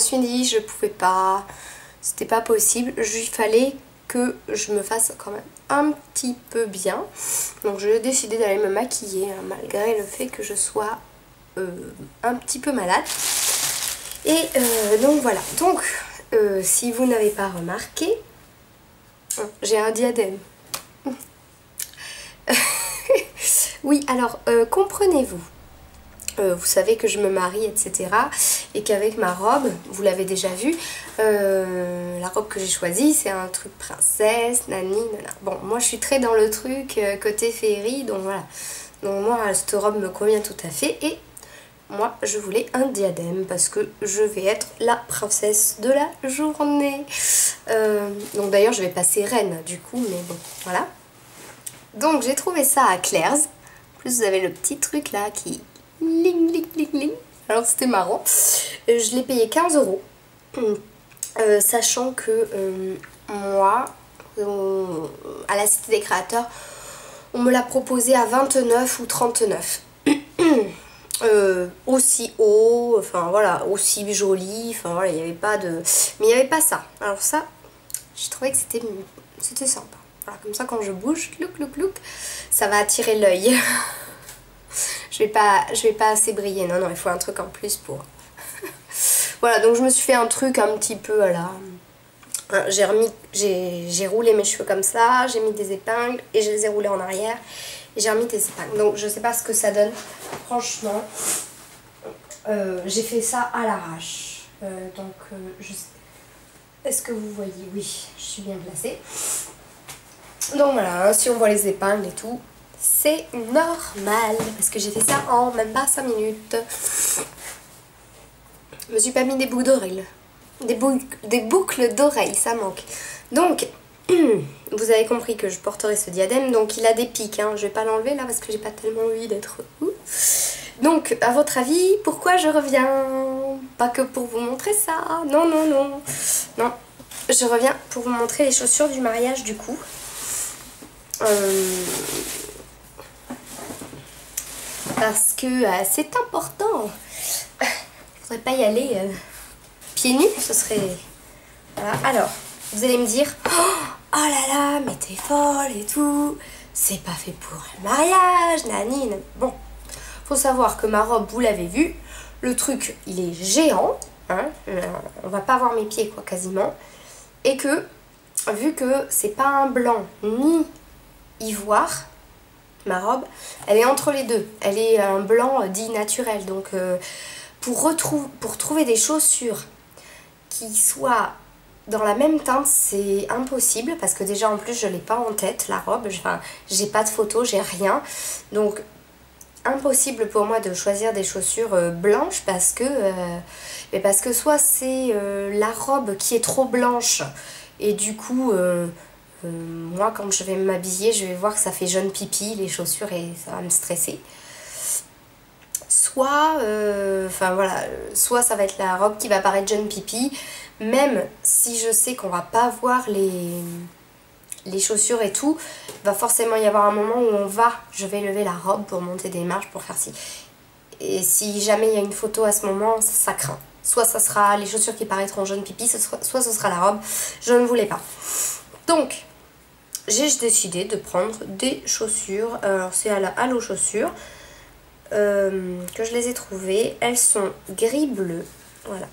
suis dit, je pouvais pas, c'était pas possible. Il fallait que je me fasse quand même un petit peu bien. Donc j'ai décidé d'aller me maquiller, hein, malgré le fait que je sois un petit peu malade. Et donc voilà. Donc si vous n'avez pas remarqué, j'ai un diadème. Oui, alors comprenez-vous. Vous savez que je me marie, etc. Et qu'avec ma robe, vous l'avez déjà vu, la robe que j'ai choisie, c'est un truc princesse, nani, nana. Bon, moi je suis très dans le truc côté féerie, donc voilà. Donc moi, cette robe me convient tout à fait. Et moi, je voulais un diadème parce que je vais être la princesse de la journée. Donc d'ailleurs, je vais passer reine du coup, mais bon, voilà. Donc j'ai trouvé ça à Claire's. En plus, vous avez le petit truc là qui... Ling, ling, ling, ling. Alors c'était marrant. Je l'ai payé 15 €. Sachant que moi, à la Cité des Créateurs, on me l'a proposé à 29 ou 39. Aussi haut, enfin voilà, aussi joli, enfin voilà, il n'y avait pas de... Mais il n'y avait pas ça. Alors ça, je trouvais que c'était sympa. Voilà, comme ça quand je bouge, louk, louk, louk, ça va attirer l'œil. Je vais pas assez briller, non, non, il faut un truc en plus pour... Voilà, donc je me suis fait un truc un petit peu à la... J'ai roulé mes cheveux comme ça, j'ai mis des épingles et je les ai roulés en arrière. Et j'ai remis des épingles, donc je sais pas ce que ça donne, franchement. J'ai fait ça à l'arrache. Est-ce que vous voyez? Oui, je suis bien placée. Donc voilà, si on voit les épingles et tout, c'est normal, parce que j'ai fait ça en même pas 5 minutes. Je me suis pas mis des boucles d'oreilles. Des boucles d'oreilles, ça manque. Donc, vous avez compris que je porterai ce diadème. Donc il a des pics, hein. Je vais pas l'enlever là parce que j'ai pas tellement envie d'être... Donc, à votre avis, pourquoi je reviens? Pas que pour vous montrer ça. Non, non, non. Non, je reviens pour vous montrer les chaussures du mariage du coup. Parce que c'est important. Faudrait pas y aller pieds nus, ce serait... Voilà. Alors, vous allez me dire, oh là là, mais t'es folle et tout, c'est pas fait pour un mariage, nanine. Bon, faut savoir que ma robe, vous l'avez vu, le truc, il est géant, hein, on va pas voir mes pieds, quoi, quasiment, et que, vu que c'est pas un blanc ni ivoire, ma robe, elle est entre les deux, elle est un blanc dit naturel, donc pour trouver des chaussures qui soient dans la même teinte, c'est impossible parce que déjà en plus je l'ai pas en tête la robe, enfin j'ai pas de photo, j'ai rien, donc impossible pour moi de choisir des chaussures blanches parce que soit c'est la robe qui est trop blanche et du coup moi quand je vais m'habiller je vais voir que ça fait jaune pipi les chaussures et ça va me stresser. Soit, enfin voilà, soit ça va être la robe qui va paraître jaune pipi, même si je sais qu'on va pas voir les chaussures et tout, il va forcément y avoir un moment où je vais lever la robe pour monter des marches, pour faire ci. Et si jamais il y a une photo à ce moment, ça craint. Soit ça sera les chaussures qui paraîtront jaune pipi, soit ce sera la robe, je ne voulais pas. Donc, j'ai décidé de prendre des chaussures, alors c'est à la Halo Chaussures. Que je les ai trouvées, elles sont gris bleu, voilà.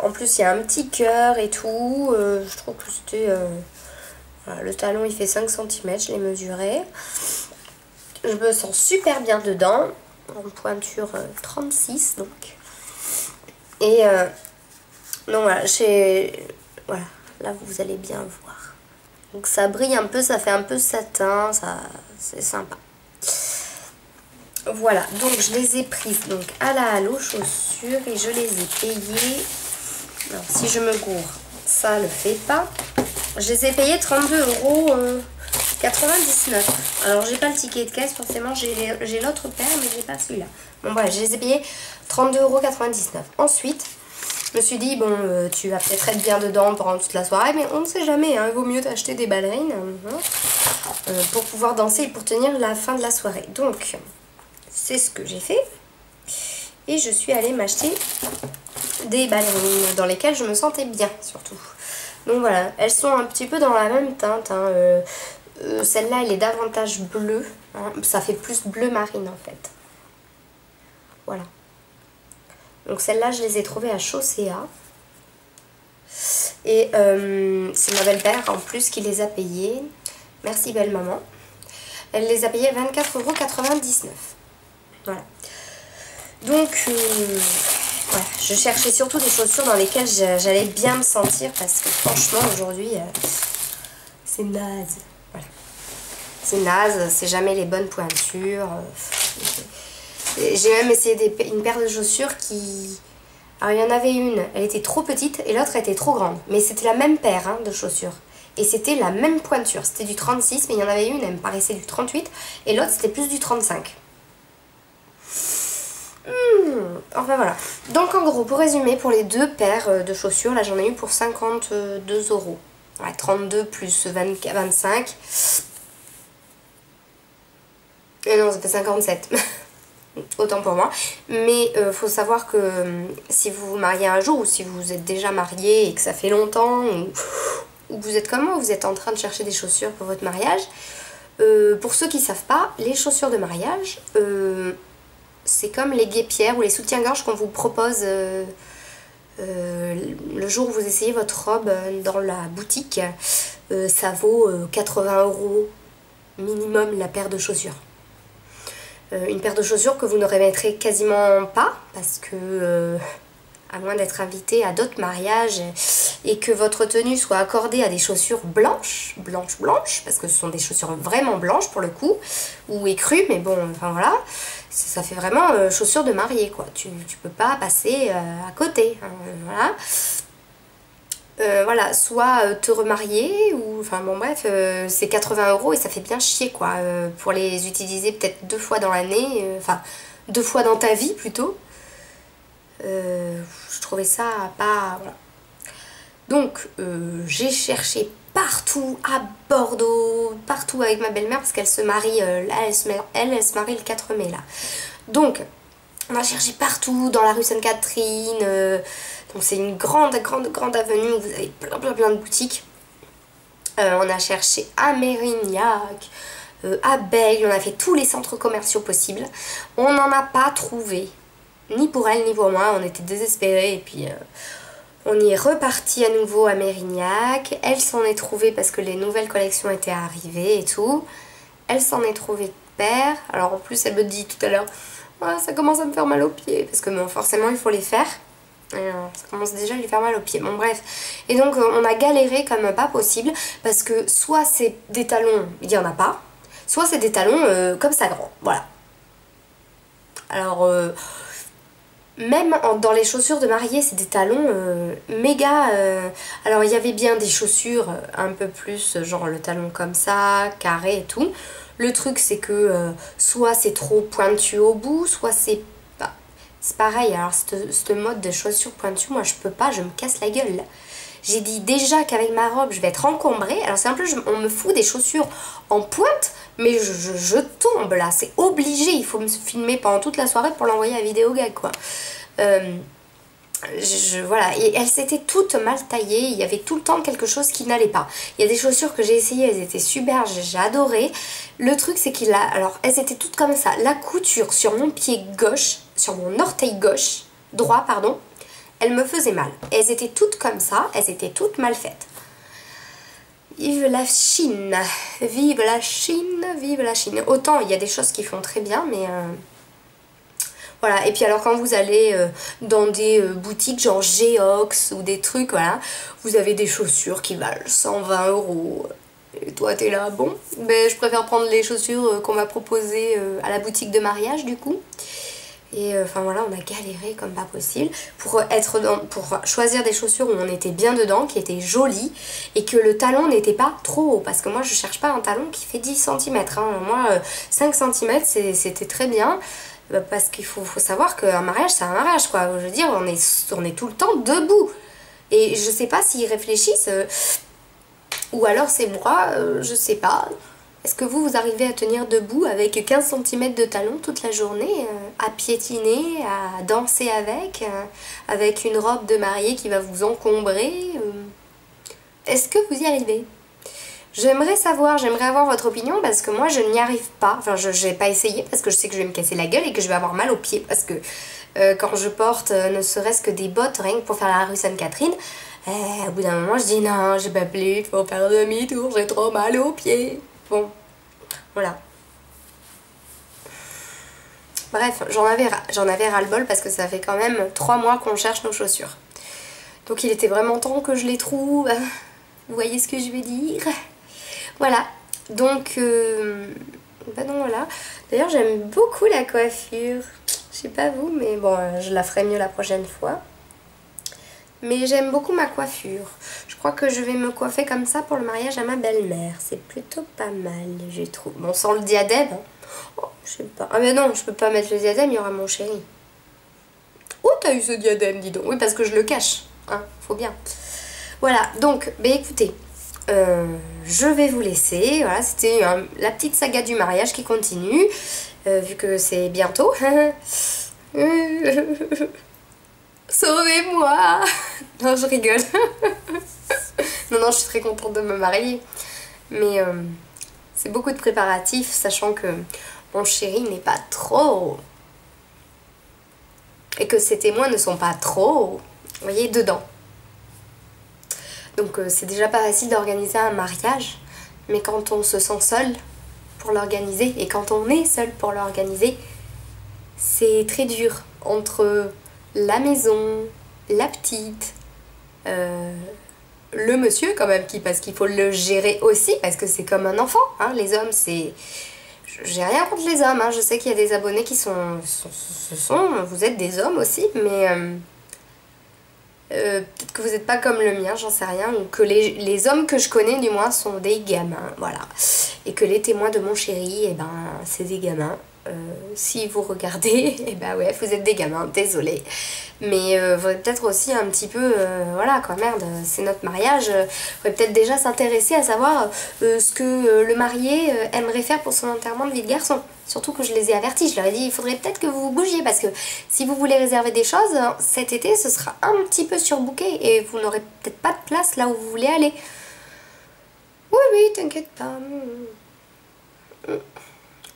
En plus il y a un petit cœur et tout, je trouve que c'était voilà, le talon il fait 5 cm, je l'ai mesuré, je me sens super bien dedans, en pointure 36 donc, et donc voilà, voilà, là vous allez bien voir, donc ça brille un peu, ça fait un peu satin, c'est sympa. Voilà, donc je les ai prises donc à la Halo Chaussures et je les ai payées. Alors si je me gourre, ça le fait pas. Je les ai payées 32,99 €. Alors j'ai pas le ticket de caisse, forcément j'ai l'autre paire mais j'ai pas celui-là. Bon bref, je les ai payées 32,99 €. Ensuite, je me suis dit bon tu vas peut-être être bien dedans pendant toute la soirée, mais on ne sait jamais, hein, il vaut mieux t'acheter des ballerines pour pouvoir danser et pour tenir la fin de la soirée. Donc c'est ce que j'ai fait et je suis allée m'acheter des ballerines dans lesquelles je me sentais bien surtout. Donc voilà, elles sont un petit peu dans la même teinte. Hein. Celle-là, elle est davantage bleue. Hein. Ça fait plus bleu marine en fait. Voilà. Donc celles-là, je les ai trouvées à Chaussea. Et c'est ma belle-mère en plus qui les a payées. Merci belle maman. Elle les a payées 24,99 €. Voilà. Donc voilà, je cherchais surtout des chaussures dans lesquelles j'allais bien me sentir parce que franchement aujourd'hui c'est naze. Voilà. C'est naze, c'est jamais les bonnes pointures. J'ai même essayé une paire de chaussures qui... Alors il y en avait une, elle était trop petite et l'autre était trop grande. Mais c'était la même paire hein, de chaussures. Et c'était la même pointure. C'était du 36, mais il y en avait une, elle me paraissait du 38. Et l'autre c'était plus du 35. Enfin voilà. Donc en gros, pour résumer, pour les deux paires de chaussures, là j'en ai eu pour 52 €. Ouais, 32 plus 25. Et non, ça fait 57. Autant pour moi. Mais faut savoir que si vous vous mariez un jour, ou si vous êtes déjà marié et que ça fait longtemps, ou vous êtes comme moi, vous êtes en train de chercher des chaussures pour votre mariage, pour ceux qui ne savent pas, les chaussures de mariage, c'est comme les guêpières ou les soutiens-gorge qu'on vous propose le jour où vous essayez votre robe dans la boutique. Ça vaut 80 € minimum la paire de chaussures. Une paire de chaussures que vous ne remettrez quasiment pas parce que à moins d'être invité à d'autres mariages et que votre tenue soit accordée à des chaussures blanches, parce que ce sont des chaussures vraiment blanches pour le coup, ou écrues, mais bon, enfin voilà, ça fait vraiment chaussures de mariée quoi, tu peux pas passer à côté, hein, voilà. Voilà, soit te remarier ou enfin bon bref, c'est 80 € et ça fait bien chier quoi, pour les utiliser peut-être 2 fois dans l'année, enfin 2 fois dans ta vie plutôt. Je trouvais ça pas... Voilà. Donc j'ai cherché partout à Bordeaux, partout avec ma belle-mère parce qu'elle se marie, là elle se marie le 4 mai là. Donc on a cherché partout, dans la rue Sainte-Catherine, donc c'est une grande avenue où vous avez plein de boutiques. On a cherché à Mérignac, à Bègles, on a fait tous les centres commerciaux possibles. On n'en a pas trouvé, ni pour elle ni pour moi, on était désespérés et puis on y est reparti à nouveau à Mérignac. Elle s'en est trouvée parce que les nouvelles collections étaient arrivées et tout. Elle s'en est trouvée de paires, alors en plus elle me dit tout à l'heure... Ah, ça commence à me faire mal aux pieds parce que bon, forcément il faut les faire. Alors, ça commence déjà à lui faire mal aux pieds. Bon bref. Et donc on a galéré comme pas possible parce que soit c'est des talons, il n'y en a pas, soit c'est des talons comme ça grand. Voilà. Alors même dans les chaussures de mariée, c'est des talons méga... Alors il y avait bien des chaussures un peu plus genre le talon comme ça, carré et tout. Le truc c'est que soit c'est trop pointu au bout, soit c'est pareil. Alors cette mode de chaussures pointues, moi je peux pas, je me casse la gueule. J'ai dit déjà qu'avec ma robe je vais être encombrée. Alors c'est un peu, on me fout des chaussures en pointe, mais je tombe là, c'est obligé. Il faut me filmer pendant toute la soirée pour l'envoyer à Vidéogag quoi. Voilà, et elles étaient toutes mal taillées, il y avait tout le temps quelque chose qui n'allait pas. Il y a des chaussures que j'ai essayées, elles étaient super, j'ai adoré. Le truc c'est qu'il a, alors elles étaient toutes comme ça, la couture sur mon pied gauche, sur mon orteil gauche, droit pardon, elle me faisait mal. Elles étaient toutes comme ça, elles étaient toutes mal faites. Vive la Chine, vive la Chine, vive la Chine. Autant il y a des choses qui font très bien, mais... Voilà, et puis alors quand vous allez dans des boutiques genre Geox ou des trucs, voilà, vous avez des chaussures qui valent 120 €. Et toi t'es là, bon, ben je préfère prendre les chaussures qu'on m'a proposées à la boutique de mariage du coup. Et enfin voilà, on a galéré comme pas possible pour choisir des chaussures où on était bien dedans, qui étaient jolies et que le talon n'était pas trop haut. Parce que moi je cherche pas un talon qui fait 10 cm, hein. Moi 5 cm c'était très bien. Parce qu'il faut savoir qu'un mariage c'est un mariage quoi, je veux dire on est tout le temps debout et je sais pas s'ils réfléchissent ou alors c'est moi, je sais pas, Est-ce que vous arrivez à tenir debout avec 15 cm de talons toute la journée, à piétiner, à danser avec une robe de mariée qui va vous encombrer? Est-ce que vous y arrivez? J'aimerais savoir, j'aimerais avoir votre opinion parce que moi je n'y arrive pas. Enfin, je n'ai pas essayé parce que je sais que je vais me casser la gueule et que je vais avoir mal aux pieds parce que quand je porte ne serait-ce que des bottes rien que pour faire la rue Sainte-Catherine, au bout d'un moment je dis non, j'ai pas plus, il faut faire demi-tour, j'ai trop mal aux pieds. Bon, voilà. Bref, j'en avais ras-le-bol parce que ça fait quand même 3 mois qu'on cherche nos chaussures. Donc il était vraiment temps que je les trouve. Vous voyez ce que je veux dire? Voilà, donc, bah non, voilà. D'ailleurs, j'aime beaucoup la coiffure. Je sais pas vous, mais bon, je la ferai mieux la prochaine fois. Mais j'aime beaucoup ma coiffure. Je crois que je vais me coiffer comme ça pour le mariage à ma belle-mère. C'est plutôt pas mal, je trouve. Bon, sans le diadème. Oh, je sais pas. Ah mais non, je peux pas mettre le diadème, il y aura mon chéri. Oh, t'as eu ce diadème, dis donc. Oui, parce que je le cache. Hein, faut bien. Voilà, donc, bah écoutez... je vais vous laisser. Voilà, c'était la petite saga du mariage qui continue, vu que c'est bientôt. Sauvez-moi! Non, je rigole. Non, je suis très contente de me marier. Mais c'est beaucoup de préparatifs, sachant que mon chéri n'est pas trop. Et que ses témoins ne sont pas trop, vous voyez, dedans. Donc c'est déjà pas facile d'organiser un mariage, mais quand on se sent seul pour l'organiser, et quand on est seul pour l'organiser, c'est très dur. Entre la maison, la petite, le monsieur quand même, parce qu'il faut le gérer aussi, parce que c'est comme un enfant, hein, les hommes, c'est... J'ai rien contre les hommes, hein, je sais qu'il y a des abonnés qui vous êtes des hommes aussi, mais... peut-être que vous n'êtes pas comme le mien, j'en sais rien, ou que les hommes que je connais du moins sont des gamins, voilà. Et que les témoins de mon chéri, eh ben, c'est des gamins. Si vous regardez, eh ben ouais, vous êtes des gamins, désolé. Mais faudrait peut-être aussi un petit peu, voilà quoi, merde, c'est notre mariage. Faudrait peut-être déjà s'intéresser à savoir ce que le marié aimerait faire pour son enterrement de vie de garçon. Surtout que je les ai avertis, je leur ai dit il faudrait peut-être que vous vous bougiez parce que si vous voulez réserver des choses, cet été ce sera un petit peu surbooké et vous n'aurez peut-être pas de place là où vous voulez aller. Oui, t'inquiète pas.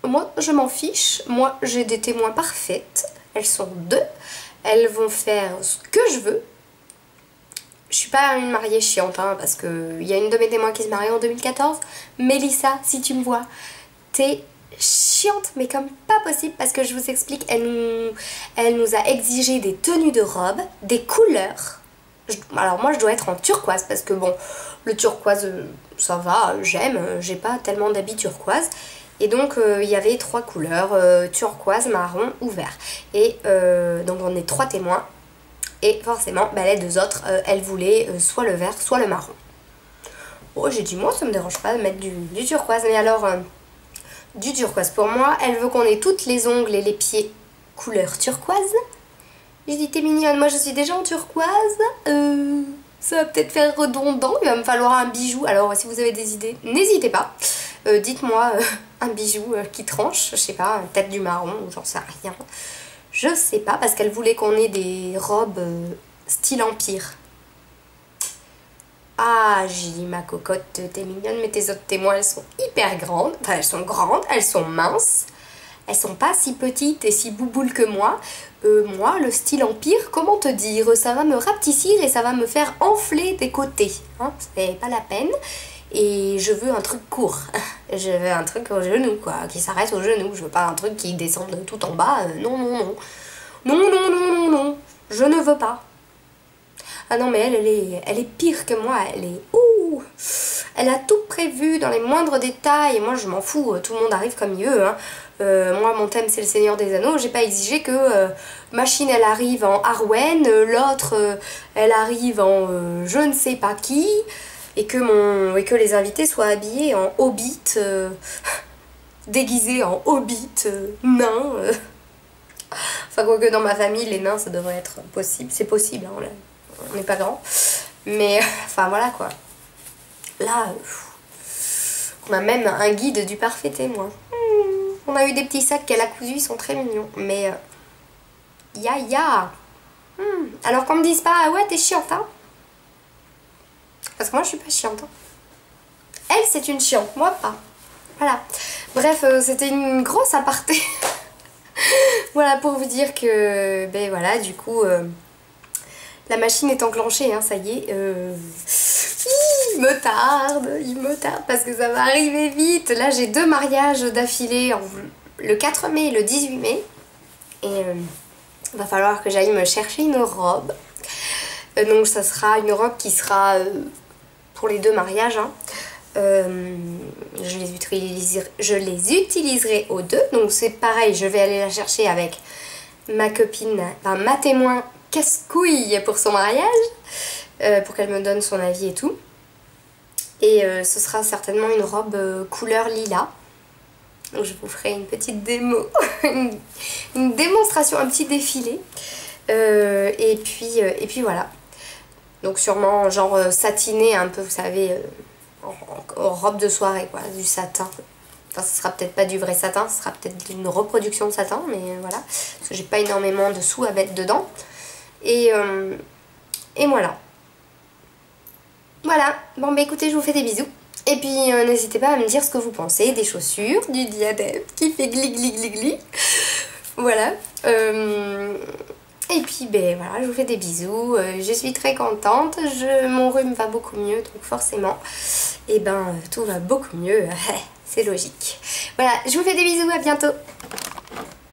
Moi, je m'en fiche. Moi, j'ai des témoins parfaites. Elles sont 2. Elles vont faire ce que je veux. Je suis pas une mariée chiante, hein, parce qu'il y a une de mes témoins qui se marie en 2014. Mélissa, si tu me vois, t'es chiante, mais comme pas possible, parce que je vous explique, elle nous a exigé des tenues de robe, des couleurs. Alors moi, je dois être en turquoise, parce que bon, le turquoise, ça va, j'aime, j'ai pas tellement d'habits turquoise. Et donc il y avait 3 couleurs, turquoise, marron ou vert. Et donc on est 3 témoins. Et forcément, bah, les 2 autres, elles voulaient soit le vert, soit le marron. Bon, j'ai dit moi, ça me dérange pas de mettre du turquoise. Mais alors, du turquoise pour moi, elle veut qu'on ait toutes les ongles et les pieds couleur turquoise. J'ai dit t'es mignonne, moi je suis déjà en turquoise. Ça va peut-être faire redondant, il va me falloir un bijou. Alors si vous avez des idées, n'hésitez pas. Dites-moi un bijou qui tranche, je sais pas, peut-être du marron ou j'en sais rien. Je sais pas, parce qu'elle voulait qu'on ait des robes style empire. Ah, j'ai dit ma cocotte, t'es mignonne, mais tes autres témoins, elles sont hyper grandes. Enfin, elles sont grandes, elles sont minces. Elles sont pas si petites et si bouboules que moi. Moi, le style empire, comment te dire, ça va me rapetissir et ça va me faire enfler des côtés. Hein, c'est pas la peine. Et je veux un truc court. Je veux un truc au genou, quoi, qui s'arrête au genou. Je veux pas un truc qui descende tout en bas. Non. Non. Je ne veux pas. Ah non, mais elle est pire que moi. Elle est... Ouh, elle a tout prévu dans les moindres détails. Et moi, je m'en fous. Tout le monde arrive comme il veut. Hein. Moi, mon thème, c'est le Seigneur des Anneaux. J'ai pas exigé que Machine, elle arrive en Arwen. L'autre, elle arrive en je ne sais pas qui. Et que les invités soient habillés en hobbit. Déguisés en hobbit. Nains. Enfin, quoique dans ma famille, les nains, ça devrait être possible. C'est possible, hein, on n'est pas grand. Mais, enfin, voilà, quoi. Là, On a même un guide du parfait témoin. On a eu des petits sacs qu'elle a cousus, ils sont très mignons. Mais ya. Alors qu'on me dise pas, ah ouais t'es chiante hein. Parce que moi je suis pas chiante hein. Elle c'est une chiante, moi pas. Voilà. Bref, c'était une grosse aparté. Voilà pour vous dire que, ben voilà, du coup, la machine est enclenchée, hein, ça y est. Il me tarde parce que ça va arriver vite. Là j'ai 2 mariages d'affilée, le 4 mai et le 18 mai. Et va falloir que j'aille me chercher une robe. Donc ça sera une robe qui sera pour les 2 mariages. Hein. Je les utiliserai aux 2. Donc c'est pareil, je vais aller la chercher avec ma copine, enfin ma témoin casse-couille pour son mariage. Pour qu'elle me donne son avis et tout. Et ce sera certainement une robe couleur lilas. Donc je vous ferai une petite démo, une démonstration, un petit défilé. Et puis voilà. Donc sûrement genre satiné un peu, vous savez, en robe de soirée quoi, du satin. Enfin ce sera peut-être pas du vrai satin, ce sera peut-être une reproduction de satin, mais voilà. Parce que j'ai pas énormément de sous à mettre dedans. Et voilà. Voilà, bon bah écoutez, je vous fais des bisous. Et puis n'hésitez pas à me dire ce que vous pensez des chaussures, du diadème qui fait gli gli gli gli. Voilà. Et puis ben voilà, je vous fais des bisous. Je suis très contente. Mon rhume va beaucoup mieux, donc forcément, et ben tout va beaucoup mieux. C'est logique. Voilà, je vous fais des bisous, à bientôt.